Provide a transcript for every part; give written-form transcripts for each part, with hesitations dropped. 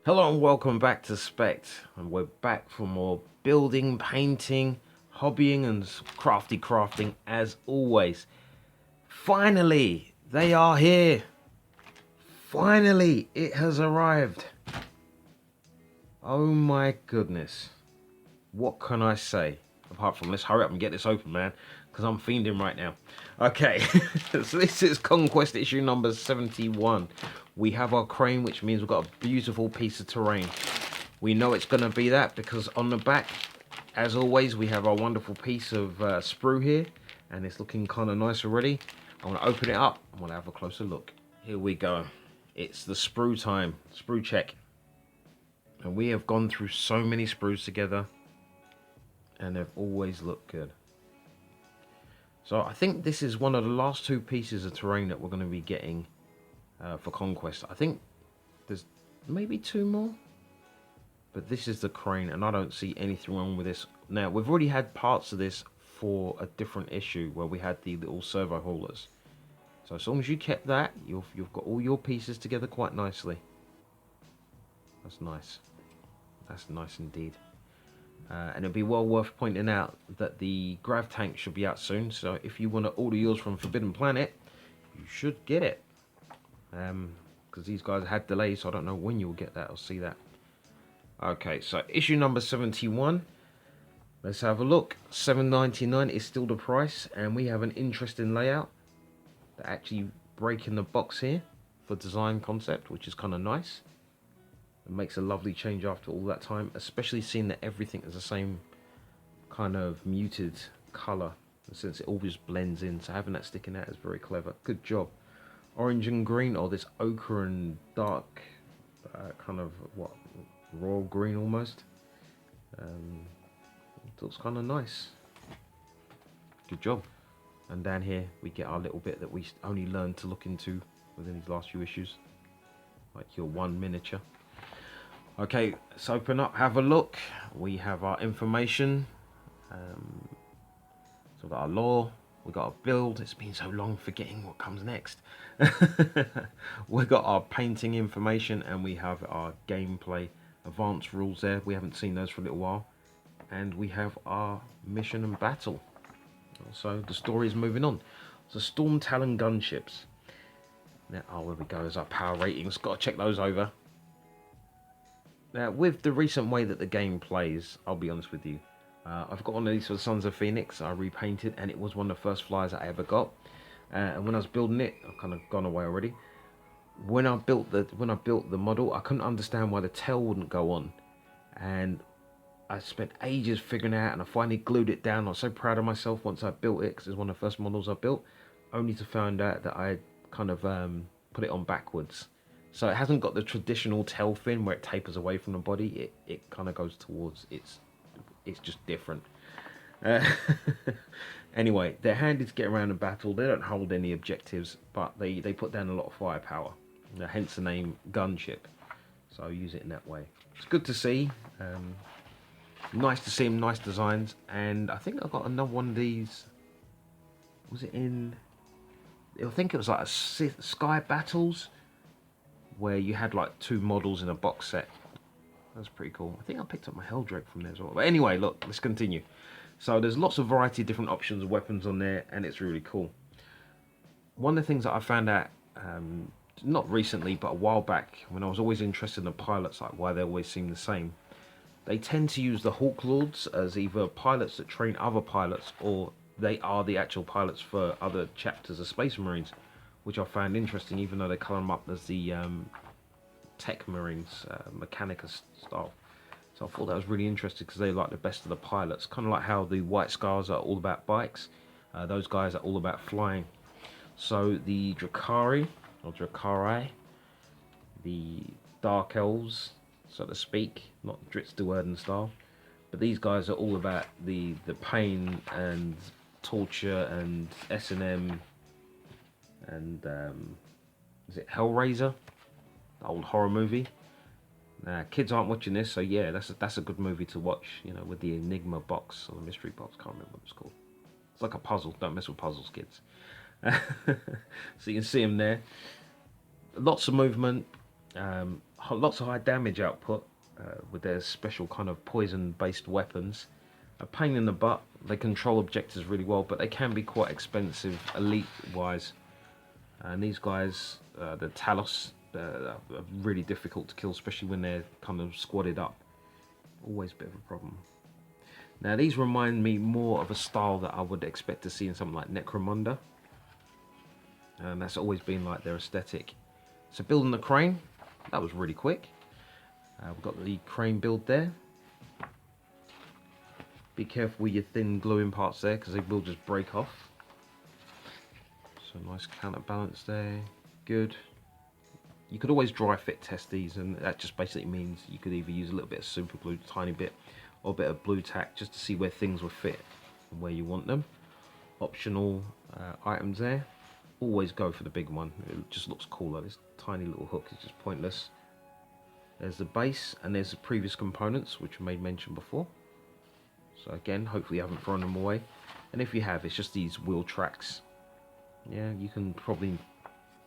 Hello and welcome back to Spect, and we're back for more building, painting, hobbying and crafting as always. Finally, they are here. Finally, it has arrived. Oh my goodness. What can I say? Apart from let's hurry up and get this open, man, because I'm fiending right now. Okay, so this is Conquest issue number 71. We have our crane, which means we've got a beautiful piece of terrain. We know it's going to be that because on the back, as always, we have our wonderful piece of sprue here, and it's looking kind of nice already. I want to open it up. I want to have a closer look. Here we go. It's the sprue time, sprue check. And we have gone through so many sprues together, and they've always looked good. So I think this is one of the last two pieces of terrain that we're going to be getting for Conquest. I think there's maybe two more, but this is the crane, and I don't see anything wrong with this. Now, we've already had parts of this for a different issue where we had the little servo haulers. So as long as you kept that, you've got all your pieces together quite nicely. That's nice. That's nice indeed. And it'd be well worth pointing out that the grav tank should be out soon. So if you want to order yours from Forbidden Planet, you should get it. Because these guys had delays, so I don't know when you'll get that or see that. Okay, so issue number 71. Let's have a look. $7.99 is still the price, and we have an interesting layout that actually breaking the box here for design concept, which is kind of nice. It makes a lovely change after all that time, especially seeing that everything is the same kind of muted color, since it always blends in. So having that sticking out is very clever. Good job. Orange and green, or this ochre and dark kind of what royal green almost. It looks kind of nice. Good job. And down here we get our little bit that we only learned to look into within these last few issues, like your one miniature. Okay, let's open up, have a look. We have our information. So we've got our lore, we've got our build. It's been so long forgetting what comes next. We've got our painting information, and we have our gameplay advanced rules there. We haven't seen those for a little while. And we have our mission and battle. So the story is moving on. So Storm Talon Gunships. Now, oh, there we go, there's our power ratings. Got to check those over. Now, with the recent way that the game plays, I'll be honest with you, I've got one of these for the Sons of Phoenix. I repainted, and it was one of the first flyers I ever got. And when I was building it, I've kind of gone away already. When I built the model, I couldn't understand why the tail wouldn't go on, and I spent ages figuring it out, and I finally glued it down. I was so proud of myself once I built it, because it's one of the first models I built, only to find out that I kind of put it on backwards. So it hasn't got the traditional tail fin where it tapers away from the body. It kind of goes towards, it's just different. Anyway, they're handy to get around in battle. They don't hold any objectives, but they put down a lot of firepower. Hence the name Gunship. So I use it in that way. It's good to see. Nice to see them, nice designs. And I think I got another one of these. Was it in... I think it was like a Sky Battles, where you had like two models in a box set. That's pretty cool. I think I picked up my Helldrake from there as well. But anyway, look, let's continue. So there's lots of variety of different options of weapons on there, and it's really cool. One of the things that I found out, not recently, but a while back, when I was always interested in the pilots, like why they always seem the same. They tend to use the Hawk Lords as either pilots that train other pilots, or they are the actual pilots for other chapters of Space Marines, which I found interesting, even though they colour them up as the Tech Marines, Mechanica style. So I thought that was really interesting, because they like the best of the pilots. Kind of like how the White Scars are all about bikes. Those guys are all about flying. So the Drakari, or Drakari, the Dark Elves, so to speak, not Dritz de Werden style. But these guys are all about the pain and torture and S&M and is it Hellraiser, the old horror movie. Kids aren't watching this, so yeah, that's a good movie to watch, you know, with the Enigma box or the mystery box. Can't remember what it's called. It's like a puzzle. Don't mess with puzzles, kids. So you can see them there. Lots of movement. lots of high damage output with their special kind of poison based weapons. A pain in the butt. They control objectives really well, but they can be quite expensive elite wise. And these guys, the Talos, are really difficult to kill, especially when they're kind of squadded up. Always a bit of a problem. Now these remind me more of a style that I would expect to see in something like Necromunda. And that's always been like their aesthetic. So building the crane, that was really quick. We've got the crane build there. Be careful with your thin gluing parts there, because they will just break off. So nice counterbalance there, good. You could always dry fit test these, and that just basically means you could either use a little bit of super glue, tiny bit, or a bit of blue tack, just to see where things will fit and where you want them. Optional items there. Always go for the big one, it just looks cooler. This tiny little hook is just pointless. There's the base, and there's the previous components, which I made mention before. So again, hopefully you haven't thrown them away. And if you have, it's just these wheel tracks. Yeah, you can probably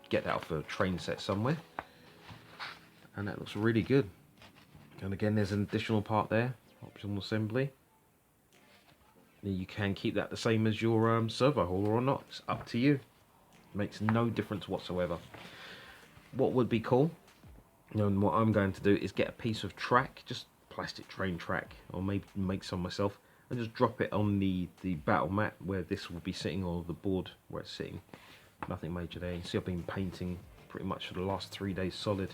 get that off a train set somewhere. And that looks really good. And again, there's an additional part there, optional assembly. You can keep that the same as your servo hauler or not. It's up to you. Makes no difference whatsoever. What would be cool, and what I'm going to do, is get a piece of track, just plastic train track, or maybe make some myself, and just drop it on the battle mat where this will be sitting, or the board where it's sitting. Nothing major there. You see I've been painting pretty much for the last 3 days solid.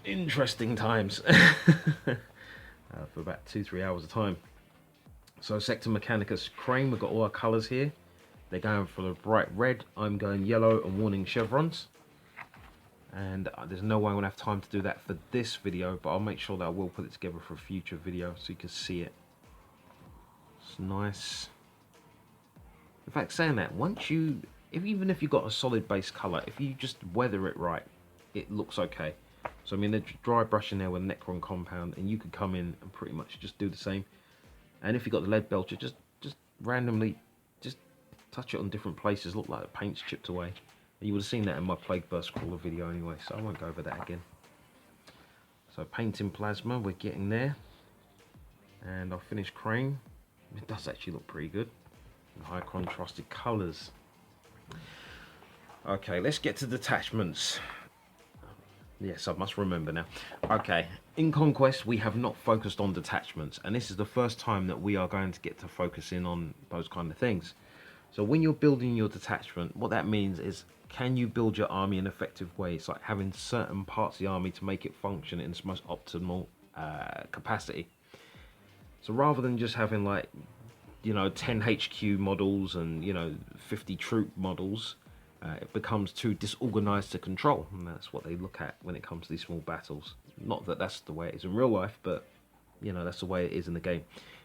Interesting times. For about 2-3 hours of time. So Sector Mechanicus crane, we've got all our colours here. They're going for the bright red, I'm going yellow and warning chevrons. And there's no way I'm going to have time to do that for this video, but I'll make sure that I will put it together for a future video so you can see it. It's nice. In fact, saying that, even if you've got a solid base colour, if you just weather it right, it looks okay. So I mean, they're dry brushing there with Necron compound, and you could come in and pretty much just do the same. And if you've got the lead belcher, just randomly just touch it on different places, look like the paint's chipped away. And you would have seen that in my Plague Burst crawler video anyway, so I won't go over that again. So painting plasma, we're getting there. And our finished crane, it does actually look pretty good. High contrasted colours. Okay, let's get to detachments. Yes, I must remember now. Okay, in Conquest we have not focused on detachments, and this is the first time that we are going to get to focus in on those kind of things. So when you're building your detachment, what that means is, can you build your army in an effective way? It's like having certain parts of the army to make it function in its most optimal capacity. So rather than just having, like, you know, 10 HQ models and, you know, 50 troop models, it becomes too disorganized to control, and that's what they look at when it comes to these small battles. Not that that's the way it is in real life, but you know, that's the way it is in the game.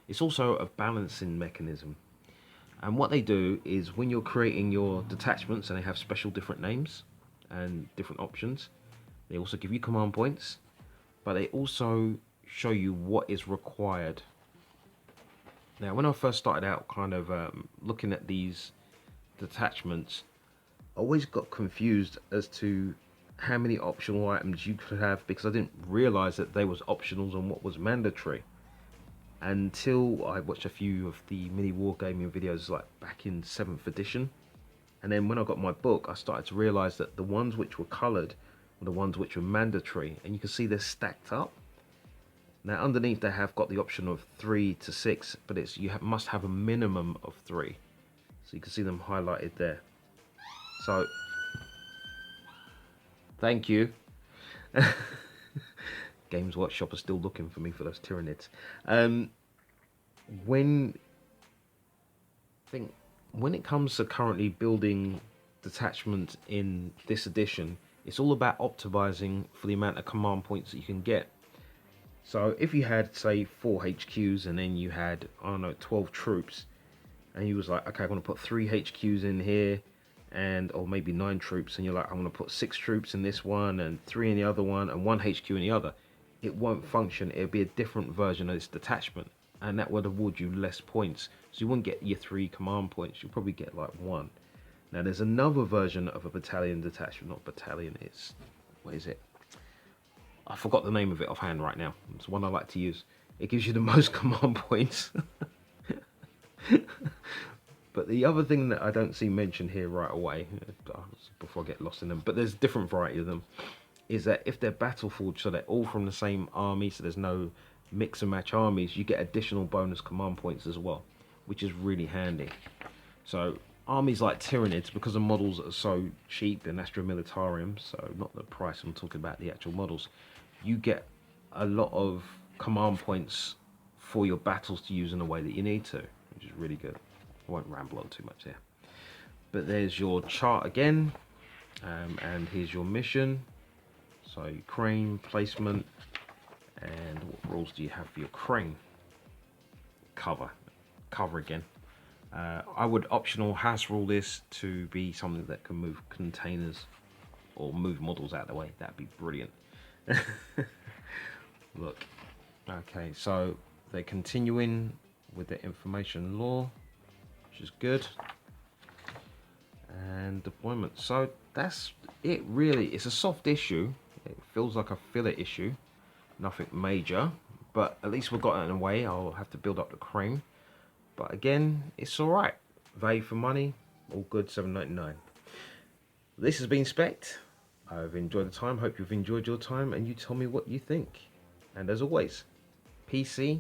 It's also a balancing mechanism, and what they do is, when you're creating your detachments, and they have special different names and different options, they also give you command points, but they also show you what is required. Now, when I first started out kind of looking at these detachments, I always got confused as to how many optional items you could have, because I didn't realise that they was optionals and what was mandatory until I watched a few of the mini wargaming videos, like back in 7th edition. And then when I got my book, I started to realise that the ones which were coloured were the ones which were mandatory, and you can see they're stacked up. Now underneath they have got the option of 3 to 6, but it's must have a minimum of 3. So you can see them highlighted there. So, thank you. Games Workshop are still looking for me for those Tyranids. When it comes to currently building detachment in this edition, it's all about optimizing for the amount of command points that you can get. So if you had, say, 4 HQs and then you had, I don't know, 12 troops, and you was like, okay, I'm going to put 3 HQs in here, or maybe 9 troops, and you're like, I'm going to put 6 troops in this one and 3 in the other one and 1 HQ in the other, it won't function. It'll be a different version of this detachment, and that would award you less points. So you wouldn't get your 3 command points, you'll probably get like 1. Now there's another version of a battalion detachment, not battalion, it's, what is it? I forgot the name of it offhand right now. It's one I like to use. It gives you the most command points. But the other thing that I don't see mentioned here right away, before I get lost in them, but there's a different variety of them, is that if they're battle forged, so they're all from the same army, so there's no mix and match armies, you get additional bonus command points as well, which is really handy. So armies like Tyranids, because the models are so cheap in Astra Militarium, so not the price, I'm talking about the actual models, you get a lot of command points for your battles to use in the way that you need to, which is really good. I won't ramble on too much here. But there's your chart again, and here's your mission. So crane placement, and what rules do you have for your crane? Cover again. I would optional house rule this to be something that can move containers or move models out of the way. That'd be brilliant. Look, okay, so they're continuing with the information law, which is good. And deployment. So that's it, really. It's a soft issue. It feels like a filler issue. Nothing major, but at least we've got it in a way. I'll have to build up the crane. But again, it's alright. Value for money, all good, $7.99. This has been Spect. I've enjoyed the time. Hope you've enjoyed your time, and you tell me what you think. And as always, PC